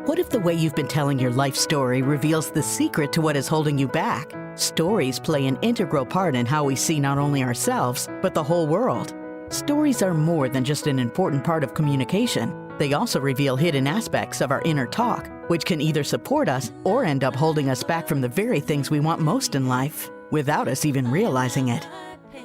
What if the way you've been telling your life story reveals the secret to what is holding you back? Stories play an integral part in how we see not only ourselves, but the whole world. Stories are more than just an important part of communication. They also reveal hidden aspects of our inner talk, which can either support us or end up holding us back from the very things we want most in life, without us even realizing it.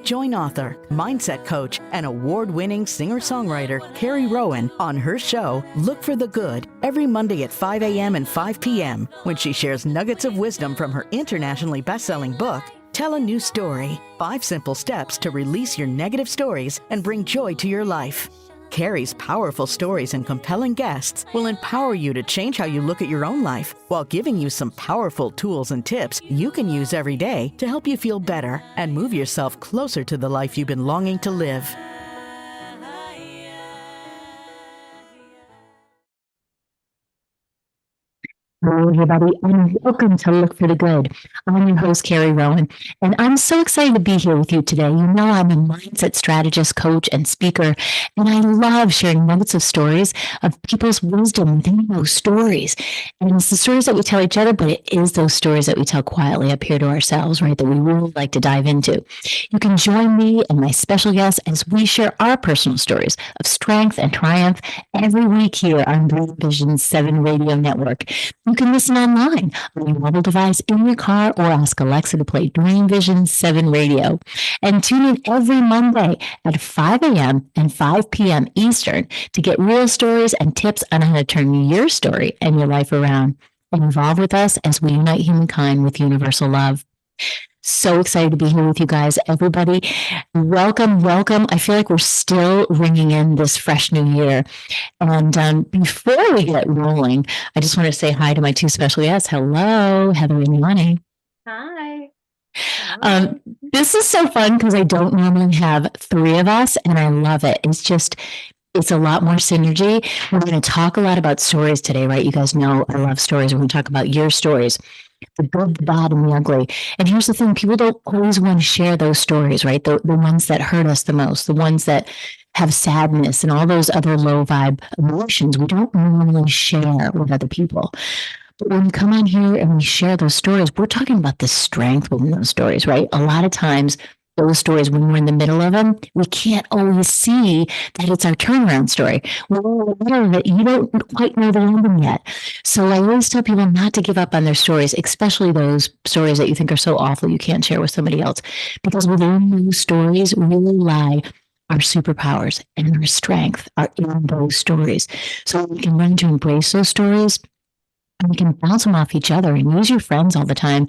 Join author, mindset coach, and award-winning singer-songwriter Carrie Rowan on her show, Look for the Good, every Monday at 5 a.m. and 5 p.m. when she shares nuggets of wisdom from her internationally best-selling book, Tell a New Story, 5 Simple Steps to Release Your Negative Stories and Bring Joy to Your Life. Carrie's powerful stories and compelling guests will empower you to change how you look at your own life while giving you some powerful tools and tips you can use every day to help you feel better and move yourself closer to the life you've been longing to live. Hello, everybody, and welcome to Look for the Good. I'm your host, Carrie Rowan, and I'm so excited to be here with you today. You know, I'm a mindset strategist, coach, and speaker, and I love sharing nuggets of stories of people's wisdom within those stories. And it's the stories that we tell each other, but it is those stories that we tell quietly up here to ourselves, right, that we really like to dive into. You can join me and my special guests as we share our personal stories of strength and triumph every week here on Dream Vision 7 Radio Network. You can listen online on your mobile device, in your car, or ask Alexa to play Dream Vision 7 Radio. And tune in every Monday at 5 a.m. and 5 p.m. Eastern to get real stories and tips on how to turn your story and your life around. And involve with us as we unite humankind with universal love. So excited to be here with you guys, everybody. Welcome, welcome. I feel like we're still ringing in this fresh new year. And before we get rolling, I just want to say hi to my 2 special guests. Hello, Heather and Yoni. Hi. Um, this is so fun because I don't normally have 3 of us, and I love it. It's a lot more synergy. We're going to talk a lot about stories today, right? You guys know I love stories. We're going to talk about your stories, the good, the bad, and the ugly. And here's the thing, people don't always want to share those stories, right? The ones that hurt us the most, the ones that have sadness and all those other low vibe emotions we don't normally share with other people. But when we come on here and we share those stories, we're talking about the strength within those stories, right? A lot of times, those stories, when we're in the middle of them, we can't always see that it's our turnaround story. We're aware that you don't quite know the ending yet. So I always tell people not to give up on their stories, especially those stories that you think are so awful you can't share with somebody else. Because within those stories really lie our superpowers and our strength are in those stories. So we can learn to embrace those stories. And you can bounce them off each other and use your friends all the time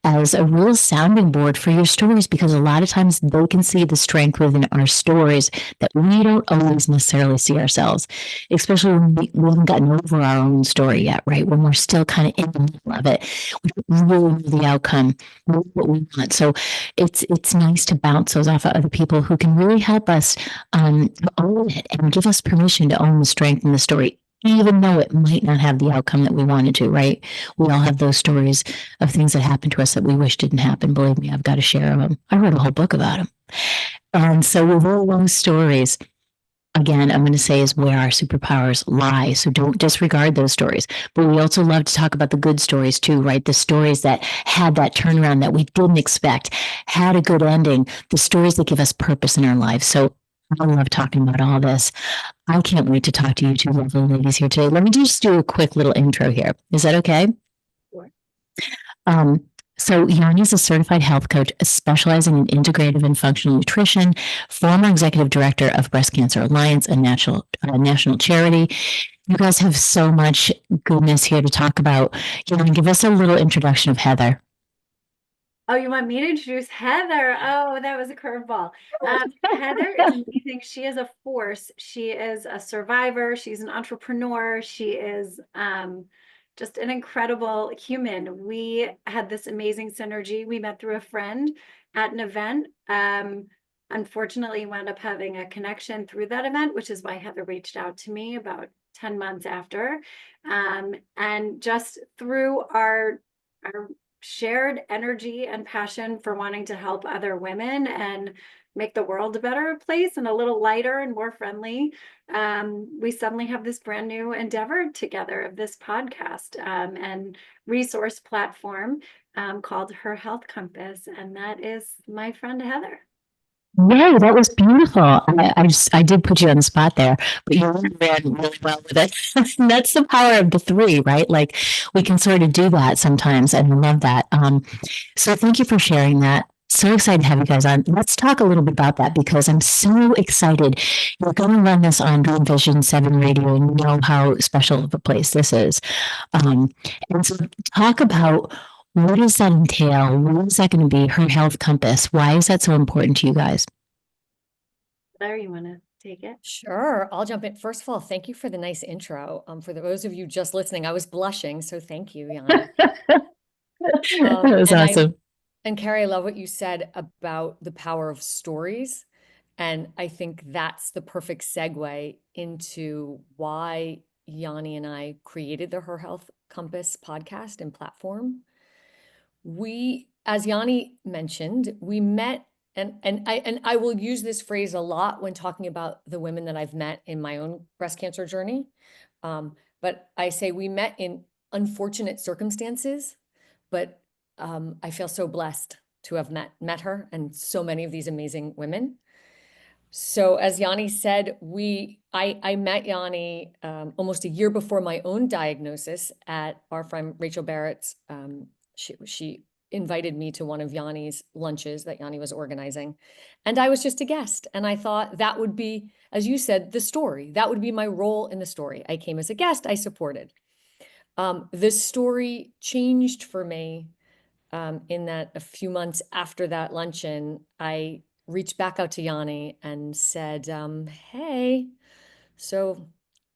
as a real sounding board for your stories, because a lot of times they can see the strength within our stories that we don't always necessarily see ourselves, especially when we haven't gotten over our own story yet, right? When we're still kind of in the middle of it, we don't really know the outcome, what we want. So it's nice to bounce those off of other people who can really help us own it and give us permission to own the strength in the story, even though it might not have the outcome that we wanted to, right? We all have those stories of things that happened to us that we wish didn't happen. Believe me, I've got a share of them. I wrote a whole book about them. And so with all those stories, again, I'm going to say is where our superpowers lie. So don't disregard those stories. But we also love to talk about the good stories too, right? The stories that had that turnaround that we didn't expect, had a good ending, the stories that give us purpose in our lives. So I love talking about all this. I can't wait to talk to you 2 lovely ladies here today. Let me just do a quick little intro here. Is that okay? Sure. So Yoni is a certified health coach specializing in integrative and functional nutrition, former executive director of Breast Cancer Alliance, a national charity. You guys have so much goodness here to talk about. Yoni, give us a little introduction of Heather. Oh, you want me to introduce Heather? Oh, that was a curveball. Heather is amazing. She is a force. She is a survivor. She's an entrepreneur. She is just an incredible human. We had this amazing synergy. We met through a friend at an event. Unfortunately, wound up having a connection through that event, which is why Heather reached out to me about 10 months after. And just through our shared energy and passion for wanting to help other women and make the world a better place and a little lighter and more friendly, we suddenly have this brand new endeavor together of this podcast and resource platform called Her Health Compass. And that is my friend Heather. Yay, that was beautiful. I did put you on the spot there, but you really ran really well with it. And that's the power of the three, right? Like we can sort of do that sometimes, and I love that. So thank you for sharing that. So excited to have you guys on. Let's talk a little bit about that because I'm so excited. You're going to run this on Dream Vision 7 Radio, and you know how special of a place this is. Um, and so talk about what does that entail? What is that going to be? Her health compass. Why is that so important to you guys? Heather, you want to take it? Sure, I'll jump in. First of all, thank you for the nice intro. For those of you just listening, I was blushing, so thank you, Yoni. That was awesome. And Carrie, I love what you said about the power of stories. And I think that's the perfect segue into why Yoni and I created the Her Health Compass podcast and platform. We, as Yoni mentioned, we met, and I will use this phrase a lot when talking about the women that I've met in my own breast cancer journey. But I say we met in unfortunate circumstances, but I feel so blessed to have met her and so many of these amazing women. So as Yoni said, I met Yoni almost a year before my own diagnosis at our friend Rachel Barrett's. She invited me to one of Yoni's lunches that Yoni was organizing, and I was just a guest. And I thought that would be, as you said, the story. That would be my role in the story. I came as a guest. I supported. The story changed for me in that a few months after that luncheon, I reached back out to Yoni and said, hey, so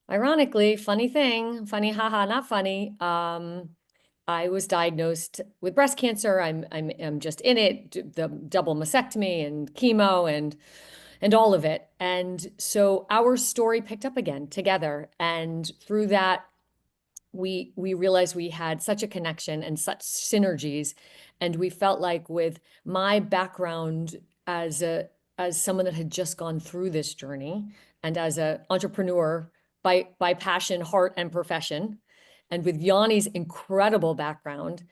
ironically, funny thing, funny, haha, not funny. I was diagnosed with breast cancer. I'm just in it, the double mastectomy and chemo and all of it. And so our story picked up again together. And through that, we realized we had such a connection and such synergies. And we felt like with my background as someone that had just gone through this journey and as an entrepreneur by passion, heart, and profession, and with Yoni's incredible background,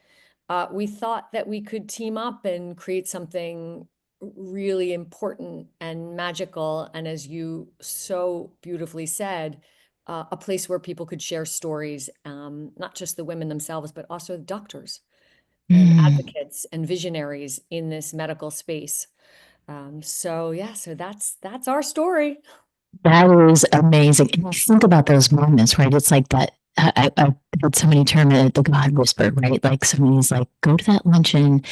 we thought that we could team up and create something really important and magical. And as you so beautifully said, a place where people could share stories, not just the women themselves, but also doctors and advocates and visionaries in this medical space. So that's our story. That is amazing. And you think about those moments, right? It's like that. I've heard somebody term it the God whisper, right? Like somebody's like, go to that luncheon,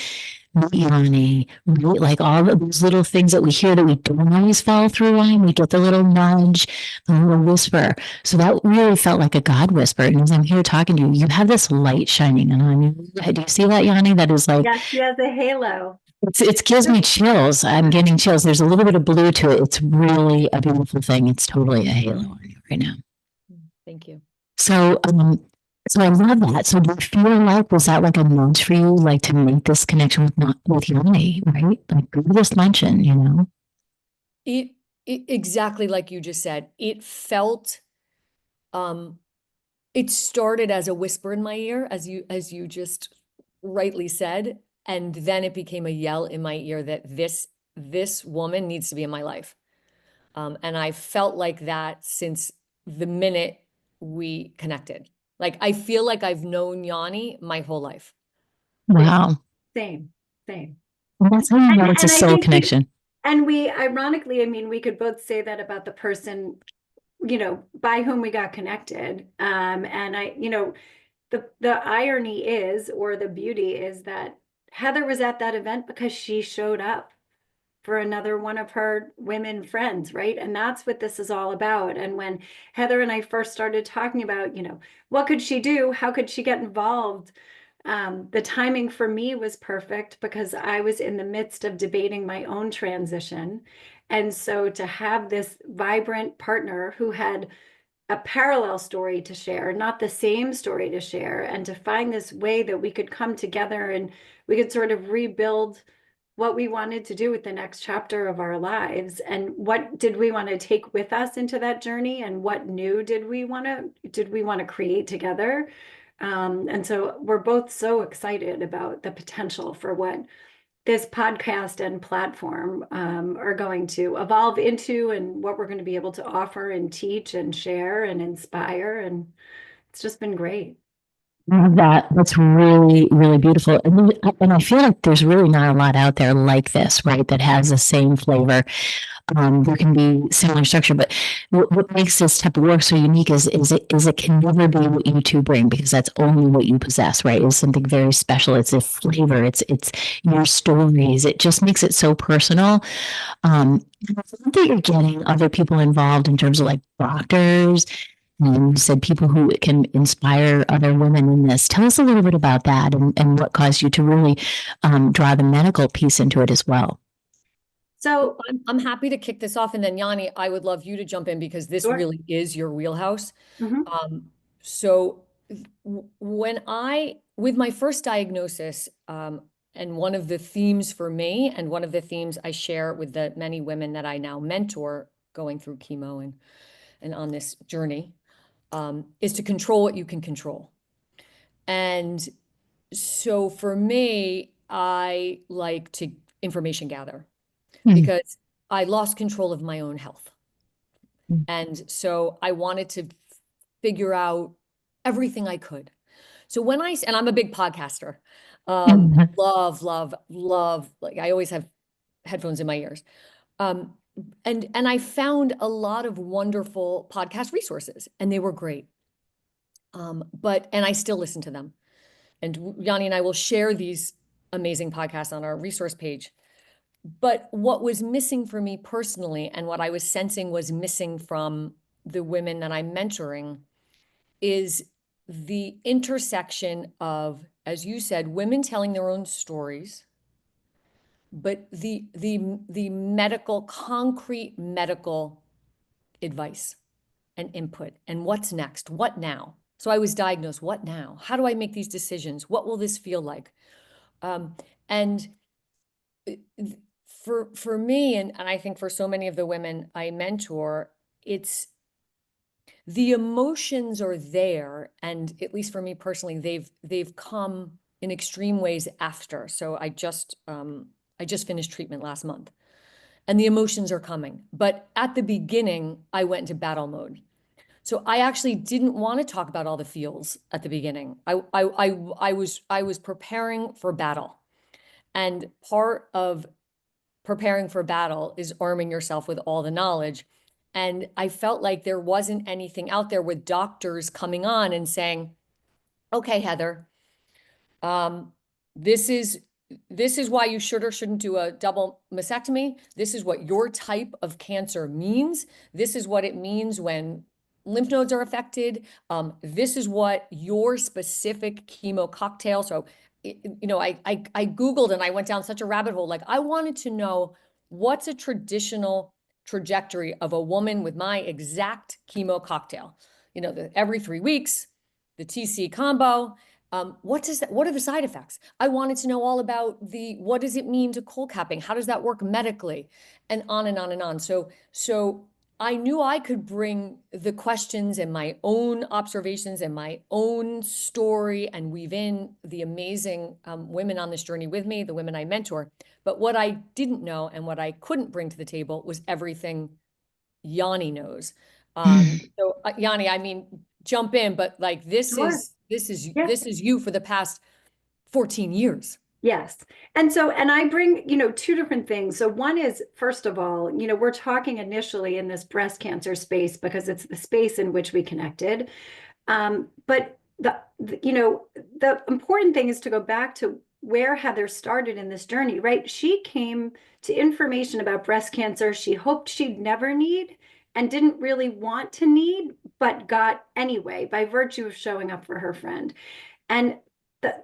meet Yanni, right? Like all of those little things that we hear that we don't always follow through on. We get the little nudge, the little whisper. So that really felt like a God whisper. And as I'm here talking to you, you have this light shining on you. Do you see that, Yanni? That is like, Yes, she has a halo. it gives me chills. I'm getting chills. There's a little bit of blue to it. It's really a beautiful thing. It's totally a halo on you right now. Thank you. So, so I love that. So do you feel like, was that like a nudge for you, like to make this connection with Yoni, right? Like go to this luncheon, you know? It exactly like you just said. It felt, it started as a whisper in my ear, as you just rightly said, and then it became a yell in my ear that this woman needs to be in my life. And I felt like that since the minute we connected. Like I feel like I've known Yoni my whole life. Wow. Same. And that's how you know it's a I soul think connection. we ironically, I mean, we could both say that about the person, by whom we got connected. And the irony is, or the beauty is that Heather was at that event because she showed up for another one of her women friends, right? And that's what this is all about. And when Heather and I first started talking about, what could she do? How could she get involved? The timing for me was perfect because I was in the midst of debating my own transition. And so to have this vibrant partner who had a parallel story to share, not the same story to share, and to find this way that we could come together and we could sort of rebuild what we wanted to do with the next chapter of our lives, and what did we want to take with us into that journey, and what new did we want to create together. And so we're both so excited about the potential for what this podcast and platform are going to evolve into, and what we're going to be able to offer and teach and share and inspire. And it's just been great. Love that. That's really, really beautiful. And I feel like there's really not a lot out there like this, right? That has the same flavor. There can be similar structure, but what makes this type of work so unique is it can never be what you two bring, because that's only what you possess, right? It's something very special. It's a flavor. It's your stories. It just makes it so personal. And I think that you're getting other people involved in terms of like doctors. You said people who can inspire other women in this. Tell us a little bit about that, and what caused you to really draw the medical piece into it as well. So I'm happy to kick this off, and then Yoni, I would love you to jump in because this Sure. really is your wheelhouse. Mhm. So with my first diagnosis, and one of the themes for me, and one of the themes I share with the many women that I now mentor going through chemo and on this journey, is to control what you can control. And so for me, I like to information gather because I lost control of my own health. And so I wanted to figure out everything I could. So and I'm a big podcaster, love, like I always have headphones in my ears. And I found a lot of wonderful podcast resources, and they were great. And I still listen to them. And Yoni and I will share these amazing podcasts on our resource page. But what was missing for me personally, and what I was sensing was missing from the women that I'm mentoring, is the intersection of, as you said, women telling their own stories, but the medical, concrete medical advice and input, and what's next, what now? So I was diagnosed, what now? How do I make these decisions? What will this feel like? And for me, and I think for so many of the women I mentor, it's the emotions are there, and at least for me personally, they've come in extreme ways after. So I just finished treatment last month, and the emotions are coming. But at the beginning, I went into battle mode. So I actually didn't want to talk about all the feels at the beginning. I was preparing for battle, and part of preparing for battle is arming yourself with all the knowledge. And I felt like there wasn't anything out there with doctors coming on and saying, okay, Heather, um, this is why you should or shouldn't do a double mastectomy. This is what your type of cancer means. This is what it means when lymph nodes are affected. This is what your specific chemo cocktail. So, I Googled and I went down such a rabbit hole. Like, I wanted to know what's a traditional trajectory of a woman with my exact chemo cocktail. Every 3 weeks, the TC combo. What are the side effects? I wanted to know all about what does it mean to cold capping? How does that work medically? And on and on and on. So I knew I could bring the questions and my own observations and my own story and weave in the amazing women on this journey with me, the women I mentor. But what I didn't know and what I couldn't bring to the table was everything Yoni knows. So Yoni, I mean, jump in, but like Sure. this is Yes. you for the past 14 years. Yes. And I bring, two different things. So one is, first of all, we're talking initially in this breast cancer space because it's the space in which we connected. But the important thing is to go back to where Heather started in this journey, right? She came to information about breast cancer she hoped she'd never need and didn't really want to need, but got anyway by virtue of showing up for her friend. And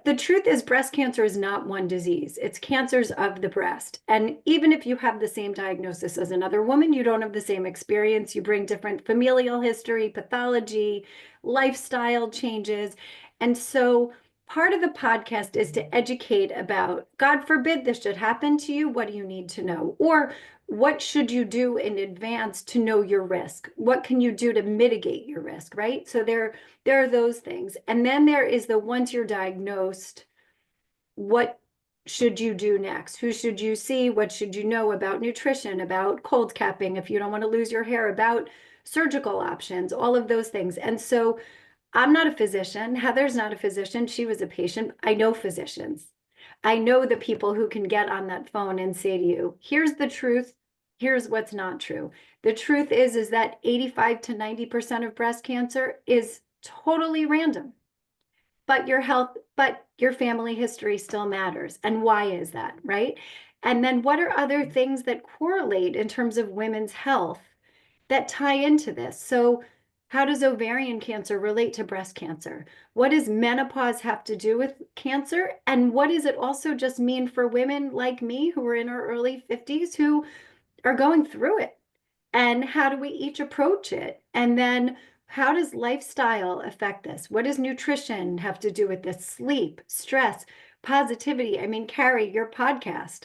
the truth is, breast cancer is not one disease. It's cancers of the breast. And even if you have the same diagnosis as another woman, you don't have the same experience. You bring different familial history, pathology, lifestyle changes. And so part of the podcast is to educate about, God forbid this should happen to you, what do you need to know? Or what should you do in advance to know your risk? What can you do to mitigate your risk, right? So there are those things. And then there is the once you're diagnosed, what should you do next? Who should you see? What should you know about nutrition, about cold capping if you don't want to lose your hair, about surgical options, all of those things. And so I'm not a physician. Heather's not a physician. She was a patient. I know physicians. I know the people who can get on that phone and say to you, here's the truth. Here's what's not true. The truth is that 85 to 90% of breast cancer is totally random. But your health, but your family history still matters. And why is that, right? And then what are other things that correlate in terms of women's health that tie into this? So how does ovarian cancer relate to breast cancer? What does menopause have to do with cancer? And what does it also just mean for women like me who are in our early 50s who are going through it? And how do we each approach it? And then how does lifestyle affect this? What does nutrition have to do with this? Sleep, stress, positivity. I mean, Carrie, your podcast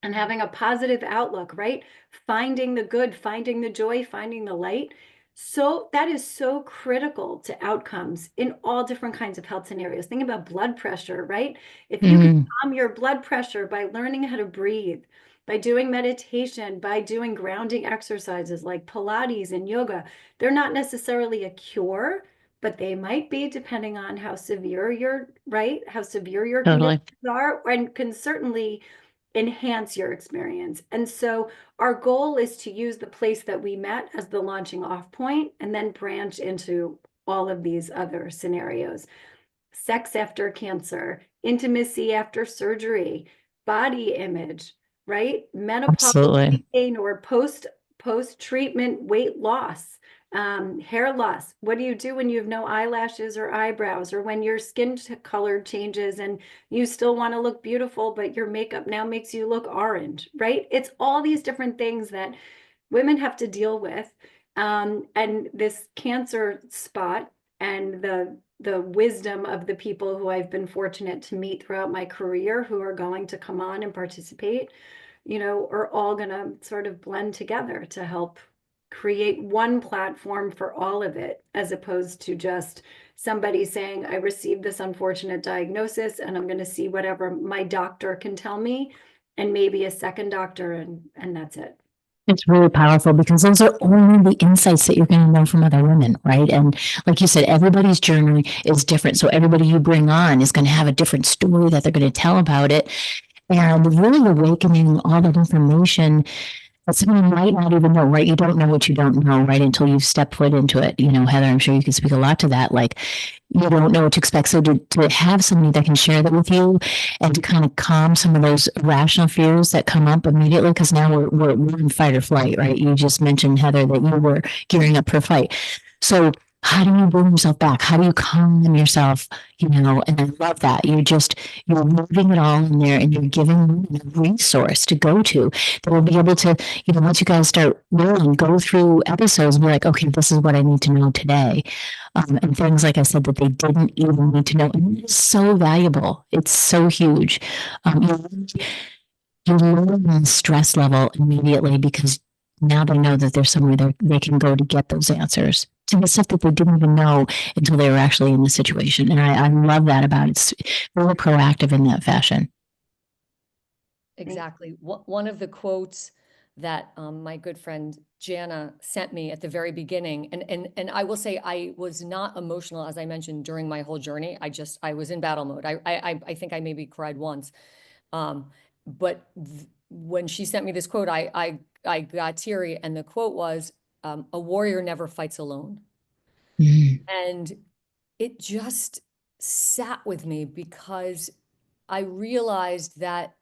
and having a positive outlook, right? Finding the good, finding the joy, finding the light. So that is so critical to outcomes in all different kinds of health scenarios. Think about blood pressure, right? If you can calm your blood pressure by learning how to breathe, by doing meditation, by doing grounding exercises like Pilates and yoga, they're not necessarily a cure, but they might be depending on how severe your, right? How severe your Totally. conditions are, and can certainly enhance your experience. And so our goal is to use the place that we met as the launching off point and then branch into all of these other scenarios. Sex after cancer, intimacy after surgery, body image, right? Menopausal Absolutely. pain or post treatment weight loss, hair loss. What do you do when you have no eyelashes or eyebrows, or when your skin color changes and you still want to look beautiful, but your makeup now makes you look orange, right? It's all these different things that women have to deal with. And this cancer spot and the wisdom of the people who I've been fortunate to meet throughout my career who are going to come on and participate, are all going to sort of blend together to help create one platform for all of it, as opposed to just somebody saying, I received this unfortunate diagnosis and I'm going to see whatever my doctor can tell me, and maybe a second doctor, and that's it. It's really powerful because those are only the insights that you're going to know from other women, right? And like you said, everybody's journey is different. So everybody you bring on is going to have a different story that they're going to tell about it. And really awakening all that information that someone might not even know, right? You don't know what you don't know, right? Until you step foot into it. Heather, I'm sure you can speak a lot to that. Like, you don't know what to expect. So to have somebody that can share that with you and to kind of calm some of those rational fears that come up immediately, because now we're in fight or flight, right? You just mentioned, Heather, that you were gearing up for a fight. So how do you bring yourself back? How do you calm yourself? And I love that. You're moving it all in there and you're giving them a resource to go to that will be able to, once you guys start rolling, go through episodes and be like, okay, this is what I need to know today. And things, like I said, that they didn't even need to know. And it's so valuable. It's so huge. You lower the stress level immediately because now they know that there's somewhere they can go to get those answers to the stuff that they didn't even know until they were actually in the situation. And I love that about it. It's very proactive in that fashion. Exactly. One of the quotes that my good friend Jana sent me at the very beginning, and I will say I was not emotional, as I mentioned, during my whole journey. I was in battle mode. I think I maybe cried once. But when she sent me this quote, I got teary, and the quote was, "A warrior never fights alone." And it just sat with me because I realized that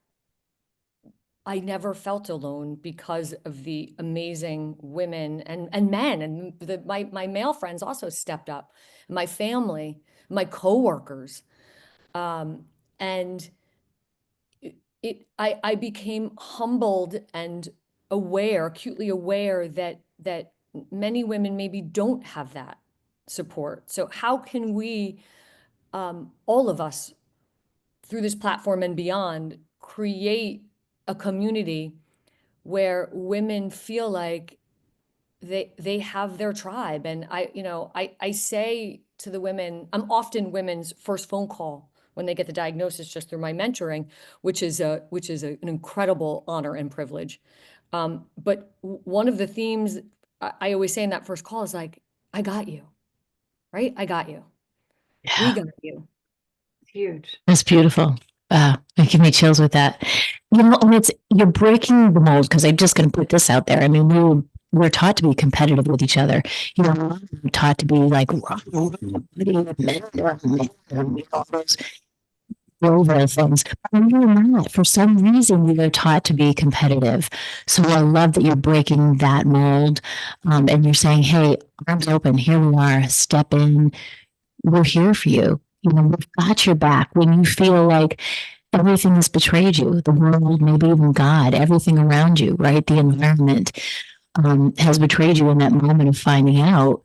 I never felt alone because of the amazing women and men, and my male friends also stepped up, my family, my coworkers, and I became humbled and aware, acutely aware that many women maybe don't have that support. So how can we all of us through this platform and beyond create a community where women feel like they have their tribe. And I say to the women, I'm often women's first phone call when they get the diagnosis, just through my mentoring, which is an incredible honor and privilege. But one of the themes I always say in that first call is like, I got you, right? I got you. We Yeah, got you. Huge. that's beautiful. It give me chills with that. And you're breaking the mold, because I'm just going to put this out there. I mean, we're taught to be competitive with each other. We're taught to be like, all those over things. But you're not. For some reason, we are taught to be competitive. So I love that you're breaking that mold, and you're saying, "Hey, arms open. Here we are. Step in. We're here for you. We've got your back when you feel like everything has betrayed you, the world, maybe even God, everything around you, right? The environment has betrayed you in that moment of finding out.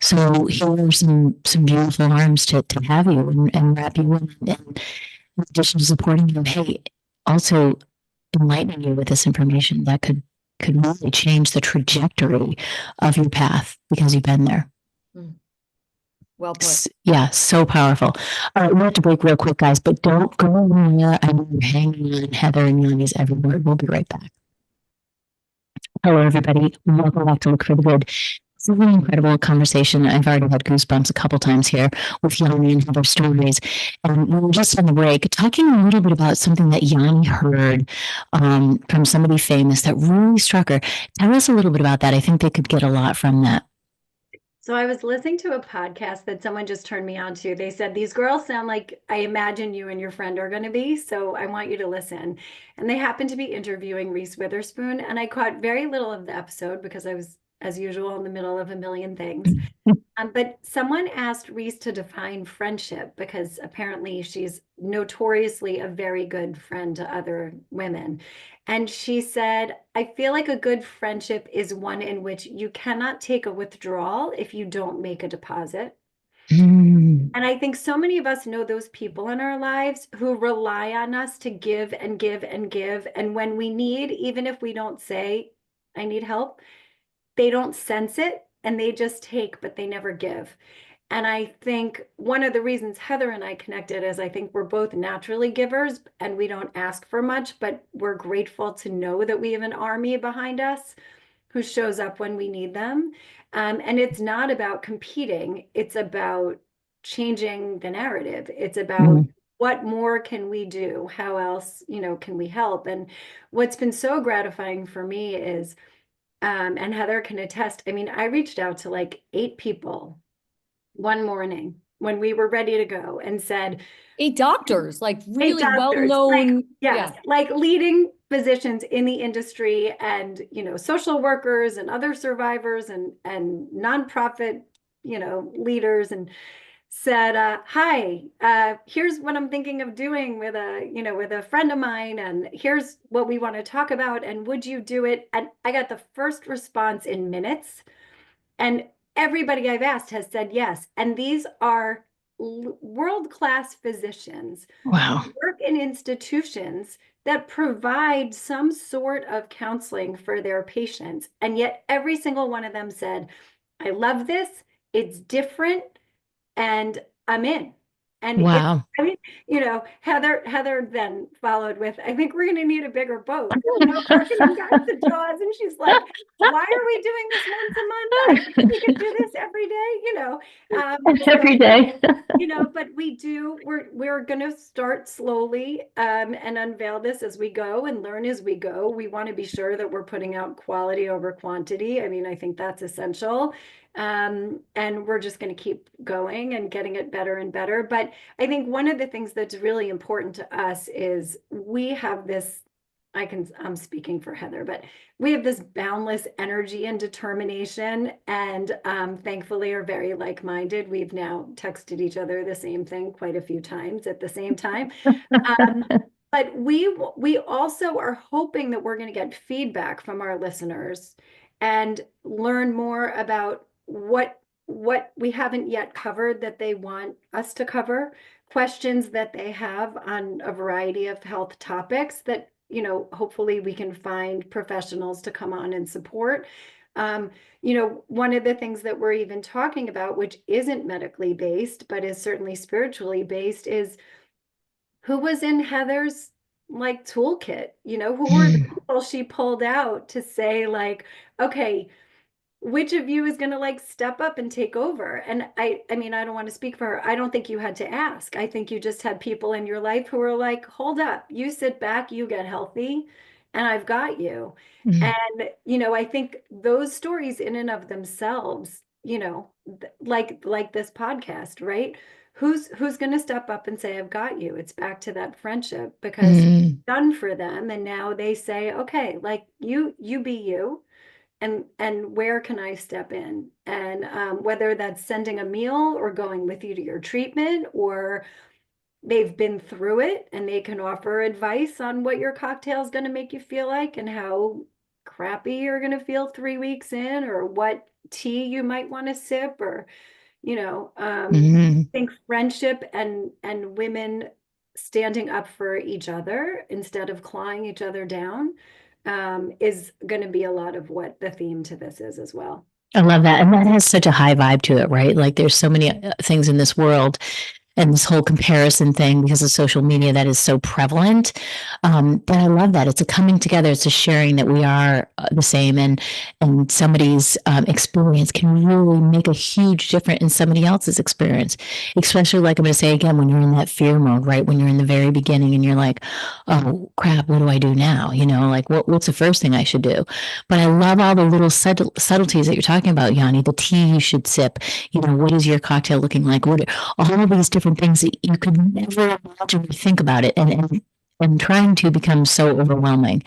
So here are some beautiful arms to have you and wrap you in, and in addition to supporting you, hey, also enlightening you with this information that could really change the trajectory of your path because you've been there. Mm. Well put. Yeah, so powerful. All right, we have to break real quick, guys, but don't go anywhere. I know you're hanging on Heather and Yoni's every word. We'll be right back. Hello, everybody. Welcome back to Look for the Good. It's a really incredible conversation. I've already had goosebumps a couple times here with Yoni and Heather stories. And we were just on the break talking a little bit about something that Yoni heard from somebody famous that really struck her. Tell us a little bit about that. I think they could get a lot from that. So I was listening to a podcast that someone just turned me on to. They said, these girls sound like I imagine you and your friend are going to be. So I want you to listen. And they happened to be interviewing Reese Witherspoon. And I caught very little of the episode because I was, as usual, in the middle of a million things. But someone asked Reese to define friendship because apparently she's notoriously a very good friend to other women. And she said, I feel like a good friendship is one in which you cannot take a withdrawal if you don't make a deposit. Mm. And I think so many of us know those people in our lives who rely on us to give and give and give. And when we need, even if we don't say, I need help, they don't sense it and they just take, but they never give. And I think one of the reasons Heather and I connected is I think we're both naturally givers and we don't ask for much, but we're grateful to know that we have an army behind us who shows up when we need them. And it's not about competing, it's about changing the narrative. It's about what more can we do? How else, can we help? And what's been so gratifying for me is and Heather can attest. I mean, I reached out to like 8 people one morning when we were ready to go and said, 8 doctors, like 8 really doctors, well-known. like, yes, Yeah. like leading physicians in the industry and, social workers and other survivors and nonprofit, leaders, and said, hi, here's what I'm thinking of doing with a friend of mine, and here's what we want to talk about, and would you do it? And I got the first response in minutes, and everybody I've asked has said yes. And these are world-class physicians Wow. who work in institutions that provide some sort of counseling for their patients. And yet every single one of them said, I love this, it's different, and I'm in. And it's, Wow. I mean, Heather then followed with, I think we're going to need a bigger boat. Marketing got to Jaws, and she's like, why are we doing this once a month? I think we could do this every day, Every day. but we're going to start slowly and unveil this as we go and learn as we go. We want to be sure that we're putting out quality over quantity. I mean, I think that's essential. And we're just going to keep going and getting it better and better. But I think one of the things that's really important to us is we have this, I'm speaking for Heather, but we have this boundless energy and determination, and thankfully are very like-minded. We've now texted each other the same thing quite a few times at the same time. But we also are hoping that we're going to get feedback from our listeners and learn more about what what we haven't yet covered that they want us to cover, questions that they have on a variety of health topics that, hopefully we can find professionals to come on and support. One of the things that we're even talking about, which isn't medically based, but is certainly spiritually based, is who was in Heather's like toolkit, who were the people she pulled out to say like, okay, which of you is going to like step up and take over? And I mean, I don't want to speak for her. I don't think you had to ask. I think you just had people in your life who were like, hold up, you sit back, you get healthy, and I've got you. Mhm. And, I think those stories in and of themselves, like this podcast, right? Who's going to step up and say, I've got you? It's back to that friendship because Mhm. done for them. And now they say, okay, like you be you, and where can I step in? And whether that's sending a meal or going with you to your treatment, or they've been through it and they can offer advice on what your cocktail is going to make you feel like and how crappy you're going to feel 3 weeks in, or what tea you might want to sip, or Mhm. I think friendship and women standing up for each other instead of clawing each other down is going to be a lot of what the theme to this is as well. I love that. And that has such a high vibe to it, right? Like there's so many things in this world and this whole comparison thing because of social media that is so prevalent. But I love that it's a coming together. It's a sharing that we are the same, and somebody's experience can really make a huge difference in somebody else's experience. Especially, like I'm going to say again, when you're in that fear mode, right? When you're in the very beginning and you're like, "Oh crap, what do I do now?" Like what's the first thing I should do? But I love all the little subtleties that you're talking about, Yanni. The tea you should sip. What is your cocktail looking like? What all of these different things that you could never imagine or think about it, and trying to become so overwhelming.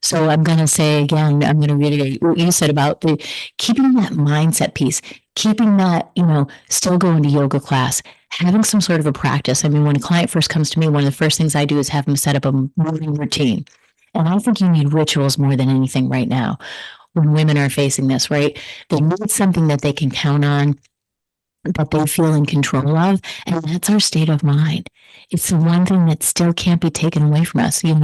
So I'm going to say again, I'm going to reiterate what you said about the keeping that mindset piece, keeping that, still going to yoga class, having some sort of a practice. I mean, when a client first comes to me, one of the first things I do is have them set up a morning routine. And I think you need rituals more than anything right now when women are facing this, right? They need something that they can count on, that they feel in control of. And that's our state of mind. It's the one thing that still can't be taken away from us. You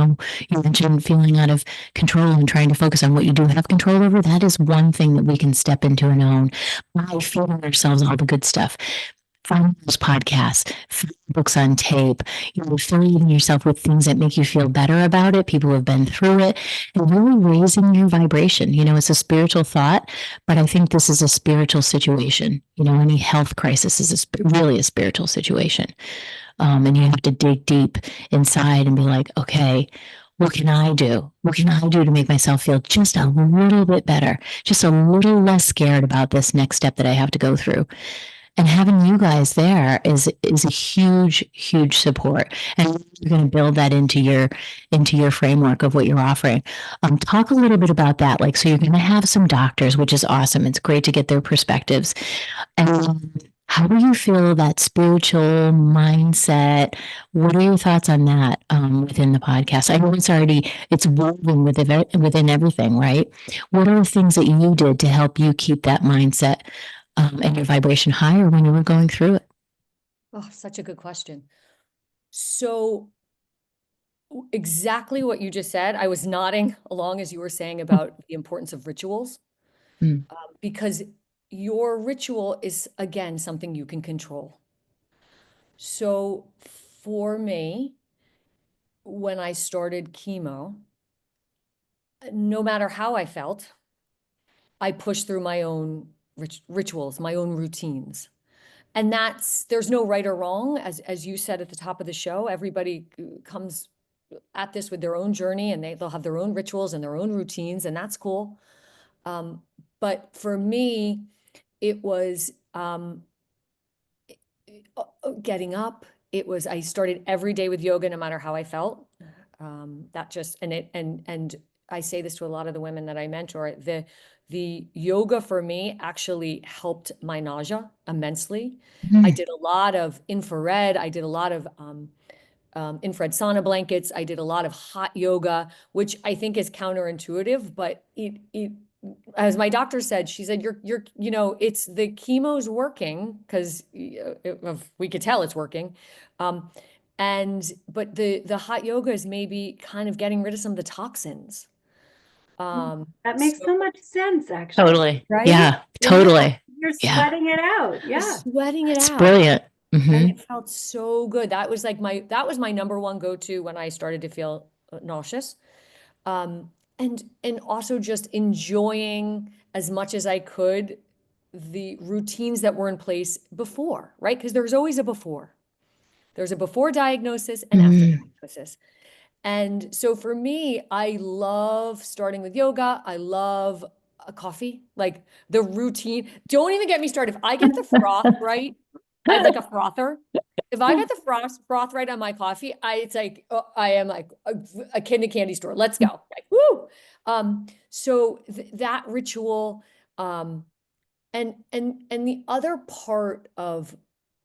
mentioned feeling out of control and trying to focus on what you do have control over. That is one thing that we can step into and own by feeding ourselves all the good stuff. Find those podcasts, find books on tape, filling yourself with things that make you feel better about it, people who have been through it, and really raising your vibration. It's a spiritual thought, but I think this is a spiritual situation. Any health crisis is really a spiritual situation. And you have to dig deep inside and be like, okay, what can I do? What can I do to make myself feel just a little bit better, just a little less scared about this next step that I have to go through? And having you guys there is a huge support, and you're going to build that into your framework of what you're offering. Talk a little bit about that. Like, so you're going to have some doctors, which is awesome. It's great to get their perspectives. And how do you feel that spiritual mindset? What are your thoughts on that within the podcast? I know it's woven within everything, right? What are the things that you did to help you keep that mindset and your vibration higher when you were going through it? Oh, such a good question. So exactly what you just said. I was nodding along as you were saying about the importance of rituals, Mm. because your ritual is, again, something you can control. So for me, when I started chemo, no matter how I felt, I pushed through my own rituals, my own routines. And there's no right or wrong. As you said at the top of the show, everybody comes at this with their own journey, and they'll have their own rituals and their own routines, and that's cool. But for me, it was getting up. I started every day with yoga, no matter how I felt. That just, and I say this to a lot of the women that I mentor, the yoga for me actually helped my nausea immensely. I Mm. did a lot of infrared. I did a lot of infrared sauna blankets. I did a lot of hot yoga, which I think is counterintuitive, but as my doctor said, she said, it's the chemo's working because we could tell it's working. But the hot yoga is maybe kind of getting rid of some of the toxins. That makes So, so much sense, actually. Totally. right? Yeah, Yeah, totally. you're Yeah. sweating it out. Yeah. Sweating it It's out. brilliant. And Mhm. it felt so good. That was my number one go-to when I started to feel nauseous. And also just enjoying as much as I could the routines that were in place before, right? Because there's always a before. There's a before diagnosis and after Mm. diagnosis. And so for me, I love starting with yoga. I love a coffee, like the routine. Don't even get me started. If I get the froth right, I have like a frother. If I get the froth right on my coffee, it's like I am like a kid in a candy store. Let's go. Like, woo. So that ritual, and the other part of,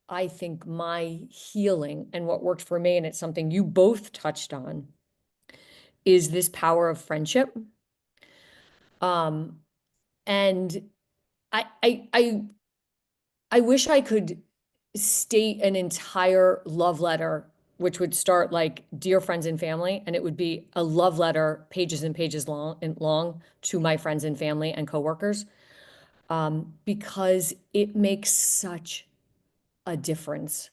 I think, my healing and what worked for me, and it's something you both touched on, is this power of friendship. And I I I I wish I could state an entire love letter, which would start like dear friends and family, and it would be a love letter, pages and pages long to my friends and family and coworkers, because it makes such a difference.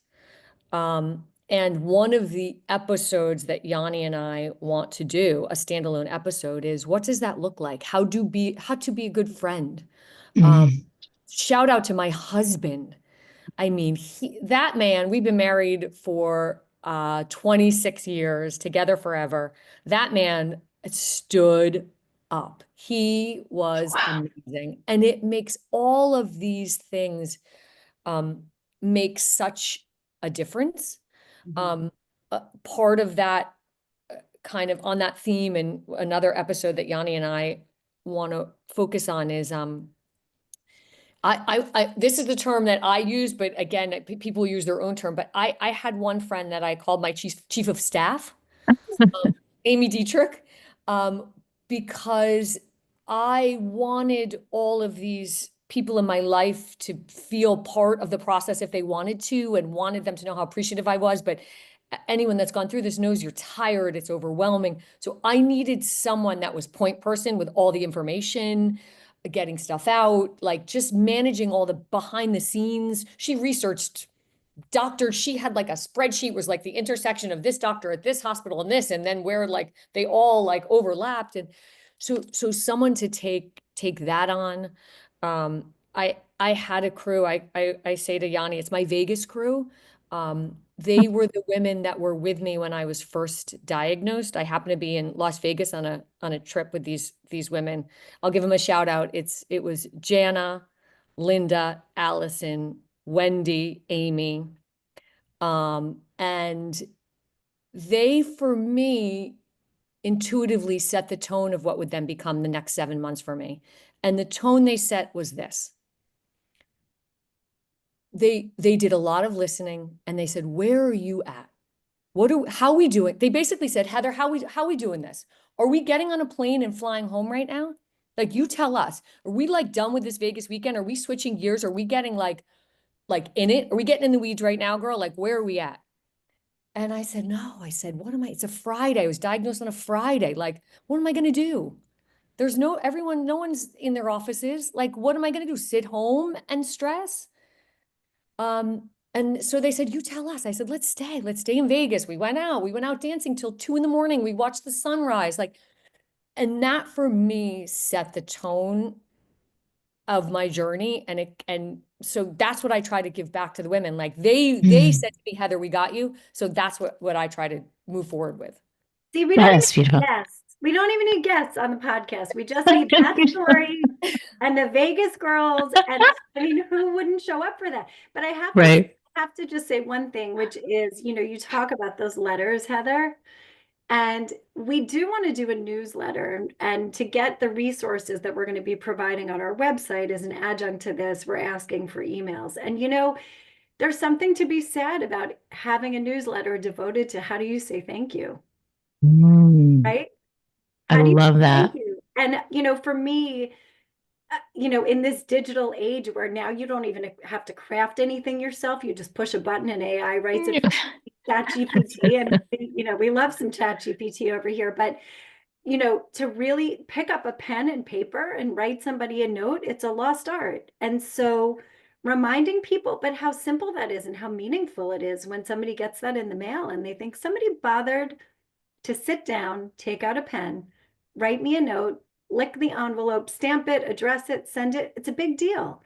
And one of the episodes that Yoni and I want to do, a standalone episode, is what does that look like? How to be a good friend. Mhm. Shout out to my husband. I mean, that man, we've been married for 26 years, together forever. That man stood up. He was Wow. amazing. And it makes all of these things make such a difference. Part of that, kind of on that theme, and another episode that Yanni and I want to focus on is this is the term that I use, but again, people use their own term. But I had one friend that I called my chief of staff, Amy Dietrich, um, because I wanted all of these people in my life to feel part of the process if they wanted to, and wanted them to know how appreciative I was. But anyone that's gone through this knows you're tired, it's overwhelming. So I needed someone that was point person with all the information, getting stuff out, like just managing all the behind the scenes. She researched doctors. She had like a spreadsheet, was like the intersection of this doctor at this hospital and this, and then where like they all like overlapped. And so someone to take that on. I had a crew. I say to Yanni, it's my Vegas crew. They were the women that were with me when I was first diagnosed. I happened to be in Las Vegas on a trip with these women. I'll give them a shout out. It was Jana, Linda, Allison, Wendy, Amy, and they, for me, intuitively set the tone of what would then become the next 7 months for me. And the tone they set was this. They did a lot of listening, and they said, where are you at? How are we doing? They basically said, Heather, how we doing this? Are we getting on a plane and flying home right now? Like, you tell us. Are we like done with this Vegas weekend? Are we switching gears? Are we getting like in it? Are we getting in the weeds right now, girl? Like, where are we at? And I said, no. I said, what am I? It's a Friday. I was diagnosed on a Friday. Like, what am I going to do? No one's in their offices. Like, what am I going to do? Sit home and stress? And so they said, you tell us. I said, let's stay in Vegas. We went out dancing till 2 a.m. We watched the sunrise. Like, and that for me set the tone of my journey. And so that's what I try to give back to the women. Like, they Mm. said to me, Heather, we got you. So that's what I try to move forward with. See, we don't That even is beautiful. need guests. We don't even need guests on the podcast. We just need that story and the Vegas girls. And I mean, who wouldn't show up for that? But Right. I have to just say one thing, which is, you talk about those letters, Heather, and we do want to do a newsletter. And to get the resources that we're going to be providing on our website as an adjunct to this, we're asking for emails. And there's something to be said about having a newsletter devoted to how do you say thank you, Mm. right? I How do you love say thank that. you? And for me, in this digital age where now you don't even have to craft anything yourself, you just push a button and AI writes it for Chat GPT. And we love some Chat GPT over here, but to really pick up a pen and paper and write somebody a note, it's a lost art. And so reminding people, but how simple that is and how meaningful it is when somebody gets that in the mail and they think somebody bothered to sit down, take out a pen, write me a note, lick the envelope, stamp it, address it, send it. It's a big deal.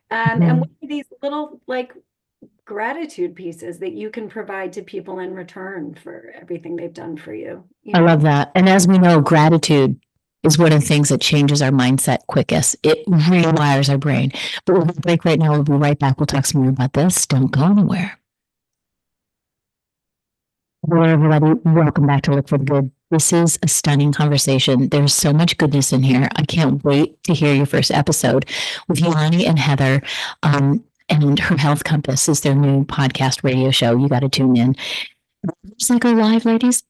And what are these little like gratitude pieces that you can provide to people in return for everything they've done for you? I love that. And as we know, gratitude is one of the things that changes our mindset quickest. It rewires our brain. But we'll break right now. We'll be right back. We'll talk some more about this. Don't go anywhere. Hello, everybody. Welcome back to Look for the Good. This is a stunning conversation. There's so much goodness in here. I can't wait to hear your first episode with Yoni and Heather. And Her Health Compass is their new podcast radio show. You got to tune in. It's like go live, ladies.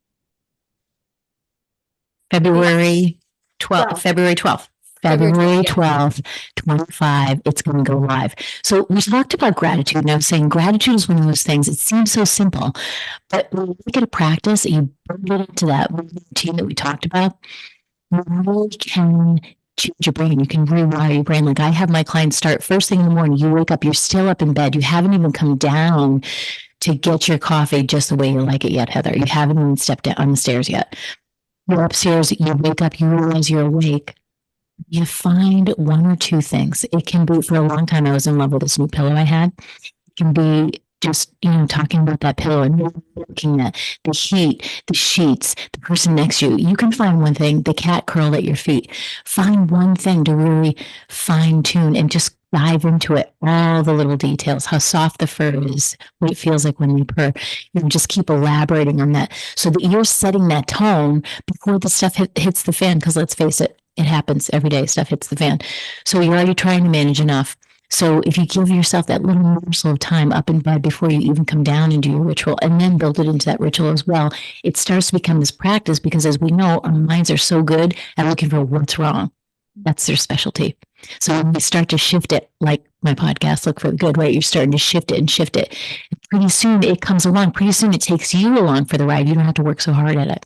February 12th. February 12th. February 12th, 25, it's going to go live. So we talked about gratitude, and I was saying gratitude is one of those things, it seems so simple, but when you make it a practice and you build it into that routine that we talked about, you really can change your brain. You can rewire your brain. Like I have my clients start first thing in the morning. You wake up, you're still up in bed. You haven't even come down to get your coffee just the way you like it yet, Heather. You haven't even stepped down on the stairs yet. You're upstairs, you wake up, you realize you're awake. You find one or two things. It can be, for a long time, I was in love with this new pillow I had. It can be just, talking about that pillow and looking at the heat, the sheets, the person next to you. You can find one thing, the cat curled at your feet. Find one thing to really fine tune and just dive into it. All the little details, how soft the fur is, what it feels like when you purr. Just keep elaborating on that so that you're setting that tone before the stuff hits the fan. Because let's face it, it happens every day. Stuff hits the fan. So you're already trying to manage enough. So if you give yourself that little morsel of time up in bed before you even come down and do your ritual and then build it into that ritual as well, it starts to become this practice because as we know, our minds are so good at looking for what's wrong. That's their specialty. So when you start to shift it, like my podcast, Look for the Good, right? You're starting to shift it and shift it. And pretty soon it comes along. Pretty soon it takes you along for the ride. You don't have to work so hard at it.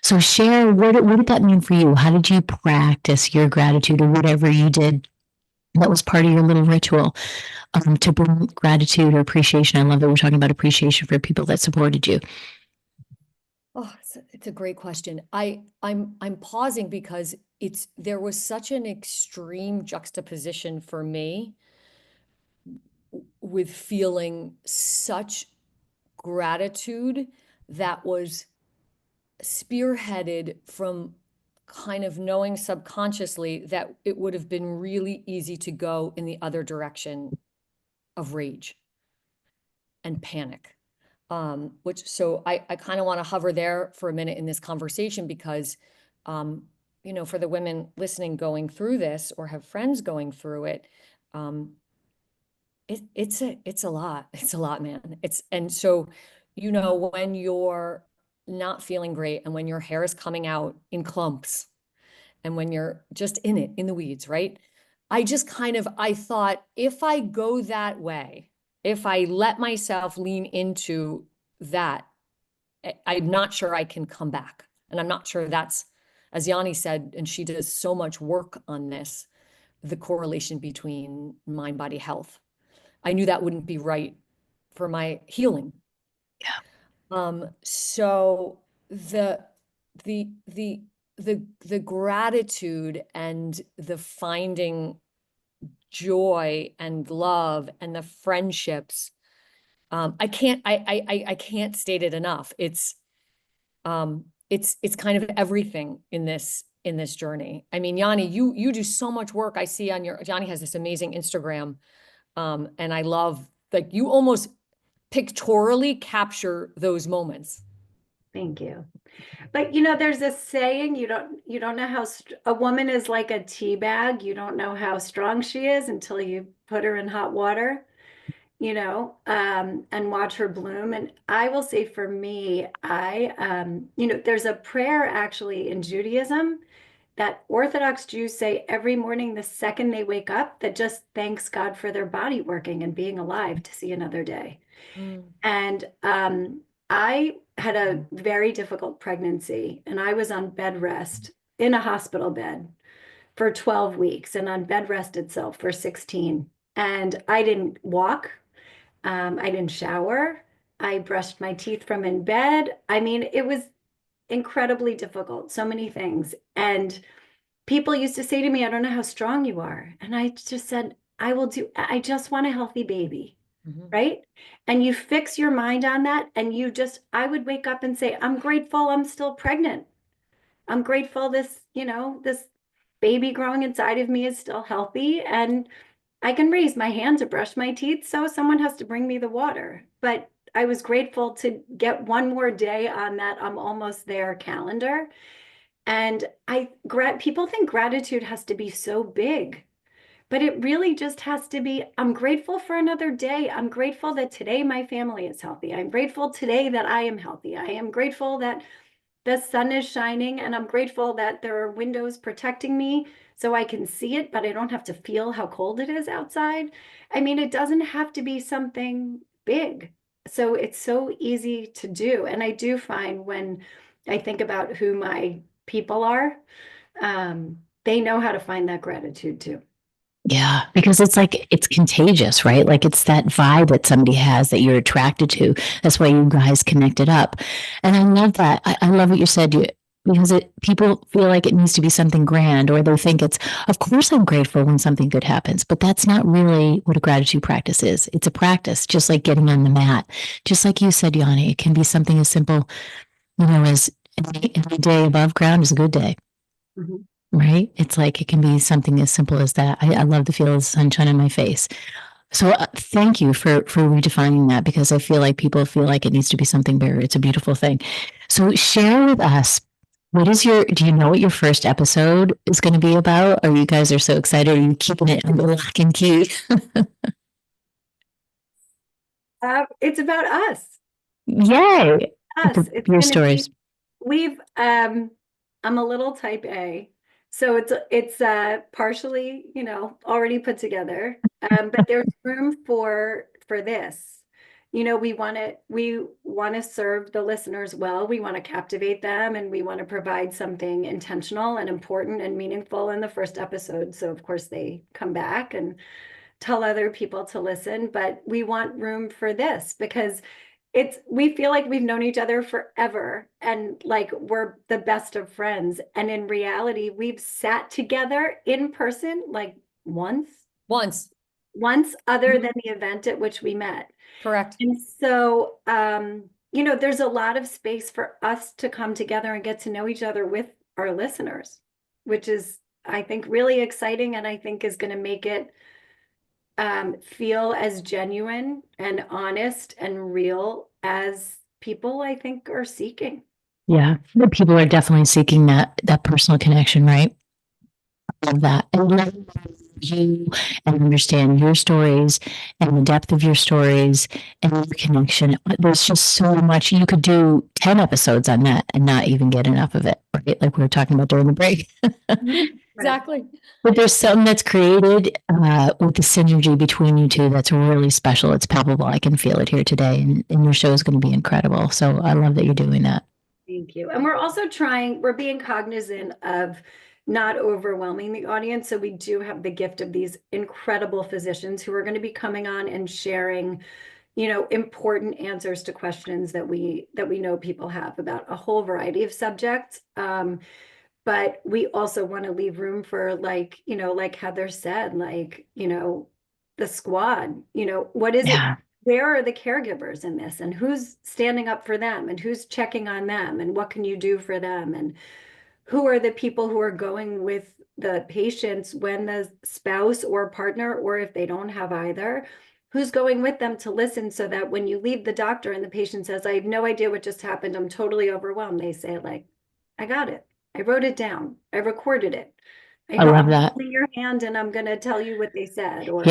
So share, what did that mean for you? How did you practice your gratitude or whatever you did that was part of your little ritual to bring gratitude or appreciation? I love that we're talking about appreciation for people that supported you. Oh, it's a great question. I'm pausing because there was such an extreme juxtaposition for me with feeling such gratitude that was spearheaded from kind of knowing subconsciously that it would have been really easy to go in the other direction of rage and panic. So I kind of want to hover there for a minute in this conversation because, for the women listening going through this or have friends going through it, it's a lot. It's a lot, man. And so, when you're not feeling great and when your hair is coming out in clumps and when you're just in the weeds, right? I thought if I go that way, if I let myself lean into that, I'm not sure I can come back. And I'm not sure that's, as Yoni said, and she does so much work on this, the correlation between mind, body, health. I knew that wouldn't be right for my healing. Yeah. So the gratitude and the finding joy and love and the friendships, I can't state it enough. It's kind of everything in this journey. I mean, Yoni, you do so much work. I see on Yoni has this amazing Instagram. And I love, like, you almost pictorially capture those moments. Thank you. But there's this saying, you don't know how a woman is like a tea bag. You don't know how strong she is until you put her in hot water, and watch her bloom. And I will say for me, there's a prayer actually in Judaism that Orthodox Jews say every morning the second they wake up, that just thanks God for their body working and being alive to see another day. And I had a very difficult pregnancy, and I was on bed rest in a hospital bed for 12 weeks and on bed rest itself for 16. And I didn't walk. I didn't shower. I brushed my teeth from in bed. I mean, it was incredibly difficult, so many things. And people used to say to me, I don't know how strong you are. And I just said, I just want a healthy baby. Right. And you fix your mind on that. And I would wake up and say, I'm grateful I'm still pregnant. I'm grateful this baby growing inside of me is still healthy. And I can raise my hand to brush my teeth. So someone has to bring me the water. But I was grateful to get one more day on that I'm almost there calendar. And people think gratitude has to be so big, but it really just has to be, I'm grateful for another day. I'm grateful that today my family is healthy. I'm grateful today that I am healthy. I am grateful that the sun is shining, and I'm grateful that there are windows protecting me so I can see it, but I don't have to feel how cold it is outside. I mean, it doesn't have to be something big. So it's so easy to do. And I do find when I think about who my people are, they know how to find that gratitude too. Yeah, because it's like it's contagious, right? Like it's that vibe that somebody has that you're attracted to. That's why you guys connected up. And I love that. I love what you said, because people feel like it needs to be something grand, or they think of course I'm grateful when something good happens, but that's not really what a gratitude practice is. It's a practice, just like getting on the mat. Just like you said, Yoni, it can be something as simple, as any day above ground is a good day. Mm-hmm. Right? It's like it can be something as simple as that. I love the feel of the sunshine on my face. So thank you for redefining that, because I feel like people feel like it needs to be something bigger. It's a beautiful thing. So share with us, do you know what your first episode is going to be about? Or you guys are so excited? Are you keeping it under lock and key? It's about us. Yay. It's Your gonna stories. I'm a little type A, so it's partially, already put together. But there's room for this. We want to serve the listeners well. We want to captivate them, and we want to provide something intentional and important and meaningful in the first episode. So of course they come back and tell other people to listen, but we want room for this because we feel like we've known each other forever and like we're the best of friends. And in reality, we've sat together in person like once other than the event at which we met. Correct. And so, there's a lot of space for us to come together and get to know each other with our listeners, which is, I think, really exciting. And I think is going to make it feel as genuine and honest and real as people, I think, are seeking. Yeah. The people are definitely seeking that personal connection, right? Of that. And let you and understand your stories and the depth of your stories and your connection. There's just so much. You could do 10 episodes on that and not even get enough of it, right? Like we were talking about during the break. Exactly. But there's something that's created with the synergy between you two that's really special. It's palpable. I can feel it here today. And your show is going to be incredible. So I love that you're doing that. Thank you. And we're also we're being cognizant of not overwhelming the audience. So we do have the gift of these incredible physicians who are going to be coming on and sharing, important answers to questions that we know people have about a whole variety of subjects. But we also want to leave room for like Heather said, the squad, what is it? Where are the caregivers in this, and who's standing up for them, and who's checking on them, and what can you do for them, and who are the people who are going with the patients when the spouse or partner, or if they don't have either, who's going with them to listen, so that when you leave the doctor and the patient says, I have no idea what just happened, I'm totally overwhelmed, they say like, I got it. I wrote it down. I recorded it. I love that. Holding your hand and I'm going to tell you what they said. Or,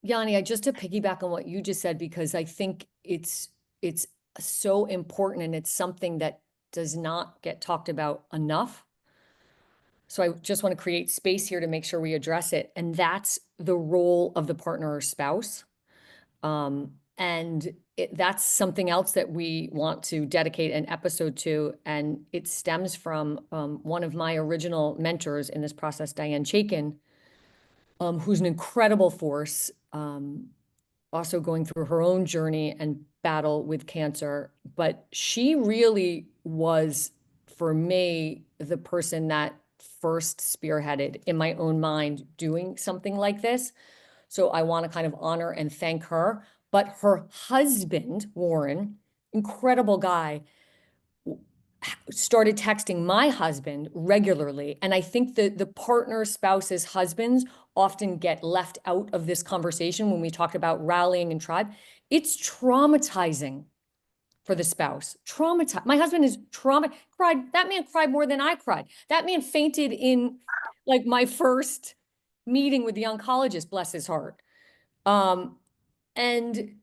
Yonni, just to piggyback on what you just said, because I think it's so important, and it's something that does not get talked about enough. So I just want to create space here to make sure we address it. And that's the role of the partner or spouse. And that's something else that we want to dedicate an episode to. And it stems from one of my original mentors in this process, Diane Chaikin, who's an incredible force, also going through her own journey and battle with cancer. But she really was, for me, the person that first spearheaded in my own mind doing something like this. So I want to kind of honor and thank her. But her husband, Warren, incredible guy, started texting my husband regularly. And I think that the partner, spouses, husbands often get left out of this conversation when we talk about rallying and tribe. It's traumatizing for the spouse. Traumatized. My husband is cried. That man cried more than I cried. That man fainted in like my first meeting with the oncologist, bless his heart. And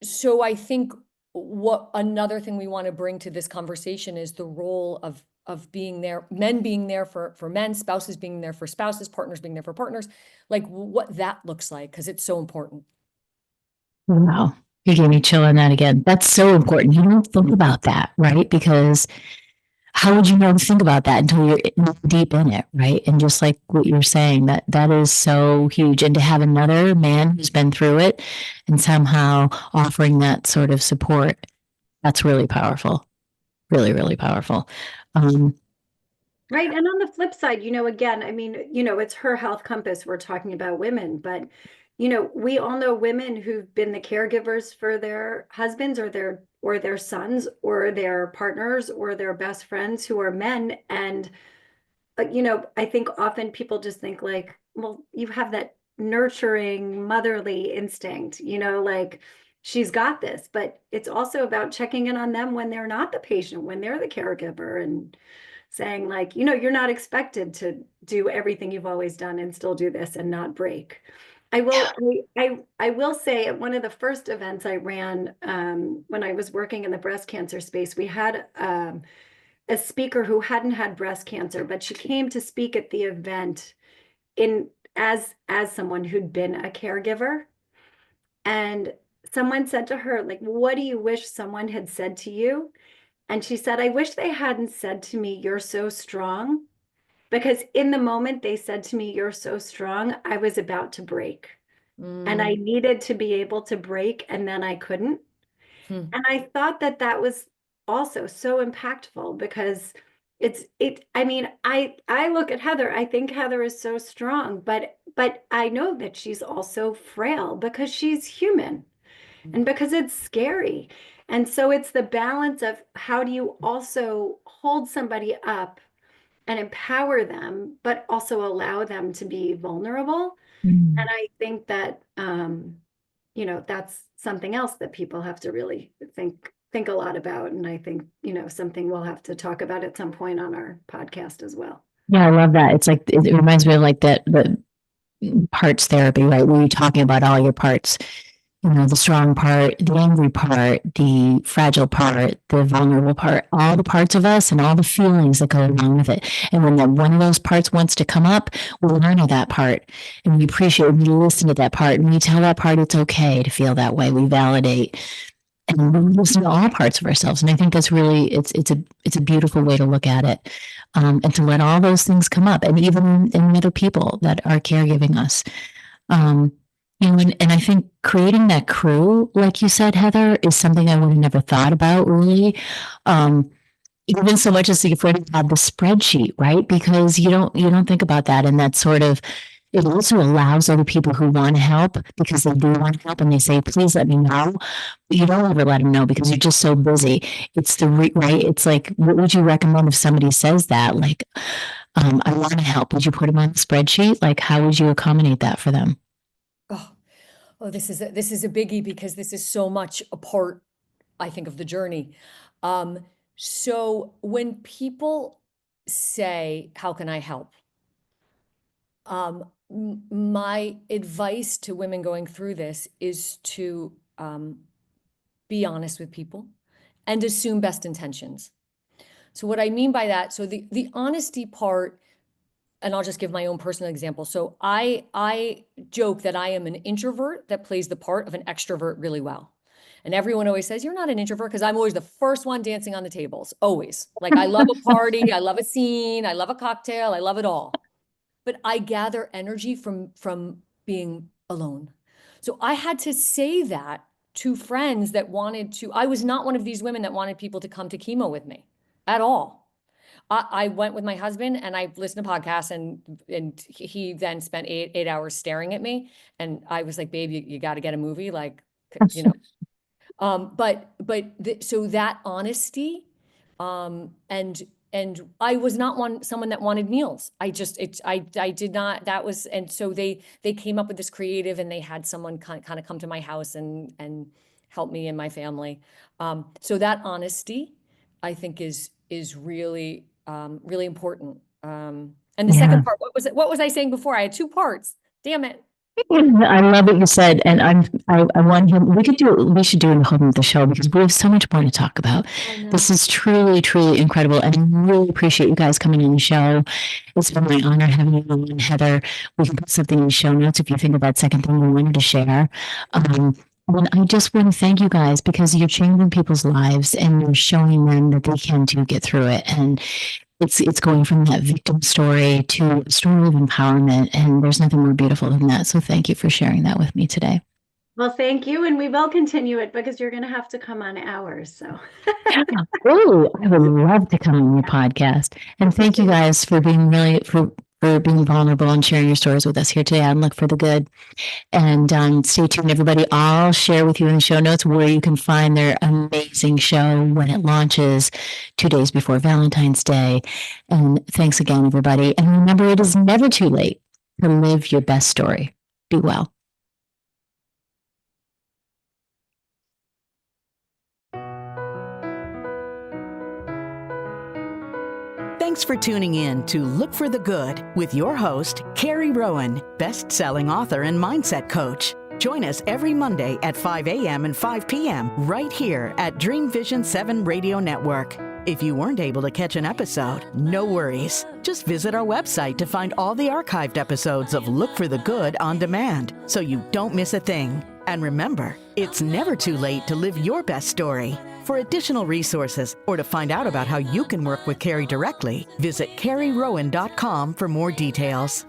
so I think what another thing we want to bring to this conversation is the role of being there, men being there for men, spouses being there for spouses, partners being there for partners, like what that looks like, because it's so important. Wow. You gave me chill on that again. That's so important. You don't think about that, right? Because how would you know to think about that until you're deep in it, right? And just like what you're saying, that is so huge. And to have another man who's been through it and somehow offering that sort of support, that's really powerful. Really, really powerful. Right. And on the flip side, again, I mean, it's her health compass. We're talking about women, but, we all know women who've been the caregivers for their husbands or their sons or their partners or their best friends who are men. And, I think often people just think like, well, you have that nurturing motherly instinct, like she's got this, but it's also about checking in on them when they're not the patient, when they're the caregiver, and saying like, you're not expected to do everything you've always done and still do this and not break. I will say at one of the first events I ran when I was working in the breast cancer space, we had a speaker who hadn't had breast cancer, but she came to speak at the event in as someone who'd been a caregiver. And someone said to her, like, what do you wish someone had said to you? And she said, I wish they hadn't said to me, you're so strong. Because in the moment they said to me, you're so strong, I was about to break. And I needed to be able to break, and then I couldn't. And I thought that that was also so impactful because I mean, I look at Heather, I think Heather is so strong, but I know that she's also frail because she's human and because it's scary. And so it's the balance of how do you also hold somebody up and empower them, but also allow them to be vulnerable. And I think that that's something else that people have to really think a lot about. And I think, something we'll have to talk about at some point on our podcast as well. Yeah, I love that. It's like, it reminds me of like the parts therapy, right? Where you're talking about all your parts, the strong part, the angry part, the fragile part, the vulnerable part, all the parts of us and all the feelings that go along with it. And when one of those parts wants to come up, we honor that part and we appreciate, we listen to that part and we tell that part it's okay to feel that way. We validate and we listen to all parts of ourselves. And I think that's really, it's a beautiful way to look at it. And to let all those things come up and even in other people that are caregiving us. And I think creating that crew, like you said, Heather, is something I would have never thought about really. Even so much as if we had the spreadsheet, right? Because you don't think about that. And that sort of, it also allows other people who want to help because they do want to help and they say, please let me know. But you don't ever let them know because you're just so busy. It's right. It's like, what would you recommend if somebody says that? Like, I want to help. Would you put them on the spreadsheet? Like, how would you accommodate that for them? Oh, this is a biggie because this is so much a part, I think, of the journey. So when people say, how can I help? My advice to women going through this is to be honest with people and assume best intentions. So what I mean by that, so the honesty part, and I'll just give my own personal example. So I joke that I am an introvert that plays the part of an extrovert really well. And everyone always says, you're not an introvert, because I'm always the first one dancing on the tables, always. Like, I love a party, I love a scene, I love a cocktail, I love it all. But I gather energy from being alone. So I had to say that to friends that wanted to, I was not one of these women that wanted people to come to chemo with me at all. I went with my husband and I listened to podcasts, and he then spent eight hours staring at me. And I was like, babe, you got to get a movie. Like, you know, so that honesty, and I was not someone that wanted meals. I did not, that was, and so they came up with this creative, and they had someone kind of come to my house and help me and my family. So that honesty, I think is really, really important. And the second part, what was I saying before? I had two parts. Damn it. I love what you said, and I want him. We should do the show, because we have so much more to talk about. This is truly, truly incredible, and I really appreciate you guys coming on the show. It's been my honor having you on, Heather. We can put something in the show notes if you think of that second thing you wanted to share. And I just want to thank you guys, because you're changing people's lives and you're showing them that they can too get through it. And it's going from that victim story to a story of empowerment. And there's nothing more beautiful than that. So thank you for sharing that with me today. Well, thank you. And we will continue it, because you're going to have to come on ours. So, oh, I would love to come on your podcast. And thank you guys for being for being vulnerable and sharing your stories with us here today on Look for the Good. And stay tuned, everybody. I'll share with you in the show notes where you can find their amazing show when it launches 2 days before Valentine's Day. And thanks again, everybody. And remember, it is never too late to live your best story. Be well. Thanks for tuning in to Look for the Good with your host, Carrie Rowan, best-selling author and mindset coach. Join us every Monday at 5 a.m. and 5 p.m. right here at Dream Vision 7 Radio Network. If you weren't able to catch an episode, no worries. Just visit our website to find all the archived episodes of Look for the Good on demand, so you don't miss a thing. And remember, it's never too late to live your best story. For additional resources or to find out about how you can work with Carrie directly, visit carrierowan.com for more details.